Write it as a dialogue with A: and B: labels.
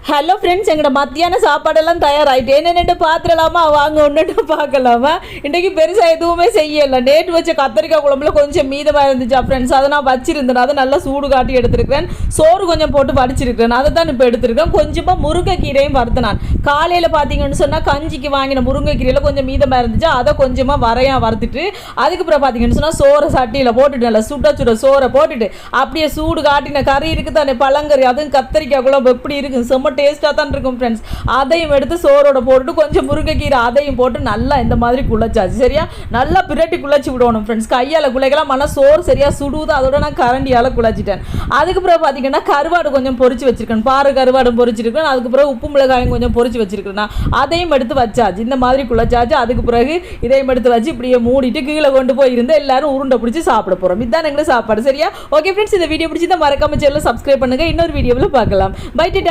A: Hello friends, எங்களோட மத்தியான சாப்பாடெல்லாம் தயாராகிட்டு என்னென்னு பார்த்துடலாமா? வாங்க ஒன்றுட்டு பார்க்கலாமா? இன்றைக்கி பெருசாக எதுவுமே செய்யலை. நேற்று வச்ச கத்திரிக்காய் குழம்புல கொஞ்சம் மீதமாக இருந்துச்சா ஃப்ரெண்ட்ஸ், அதை நான் வச்சிருந்தேன். அதை நல்லா சூடு காட்டி எடுத்துருக்கிறேன். சோறு கொஞ்சம் போட்டு வடிச்சிருக்கிறேன். அதை தான் இப்போ எடுத்துருக்கேன். கொஞ்சமாக முருங்கைக்கீரையும் வறுத்து நான் காலையில் பார்த்தீங்கன்னு சொன்னால் கஞ்சிக்கு வாங்கின முருங்கைக்கீரையில் கொஞ்சம் மீதமாக இருந்துச்சு. அதை கொஞ்சமாக வரையாக வறுத்துட்டு அதுக்கப்புறம் பார்த்தீங்கன்னு சொன்னால் சோறை சட்டியில் போட்டுட்டு நல்லா சுட சோறை போட்டுட்டு அப்படியே சூடு காட்டின கறி இருக்குது தானே, பழங்கறி, அதுவும் கத்திரிக்காய் குழம்பு எப்படி இருக்குது, செம்ம டேஸ்ட்டாக தான் இருக்கும் ஃப்ரெண்ட்ஸ். அதையும் எடுத்து சோறோட போட்டுட்டு கொஞ்சம் முருங்கைக்கீரை அதையும் போட்டு நல்லா இந்த மாதிரி குழைச்சாச்சு. சரியா நல்லா பிரட்டி குழைச்சி விடணும் ஃப்ரெண்ட்ஸ். கையால் குழைக்கலாம், ஆனால் சோறு சரியாக சுடுவது. அதோட நான் கரண்டியால் குழைச்சிட்டேன். அதுக்கப்புறம் பார்த்தீங்கன்னா கருவாடு கொஞ்சம் பொரிச்சு வச்சிருக்கேன். பாரு கருவாடும் பொரிச்சிருக்கேன். அதுக்கப்புறம் உப்பு மிளகாயும் கொஞ்சம் பொரிச்சு வச்சிருக்கேன். அதையும் எடுத்து வச்சாச்சு. இந்த மாதிரி குழைச்சாச்சு. அதுக்கு பிறகு இதையும் எடுத்து வச்சு இப்படியே மூடிட்டு கீழே கொண்டு போய் இருந்து எல்லாரும் உருண்டை பிடிச்சி சாப்பிட போகிறோம். இதுதான் எங்களுக்கு சாப்பாடு. சரியா? ஓகே ஃப்ரெண்ட்ஸ், இந்த வீடியோ பிடிச்சி தான் மறக்காம சேனலை சப்ஸ்கிரைப் பண்ணுங்க. இன்னொரு வீடியோவில் பார்க்கலாம். பை டாடா.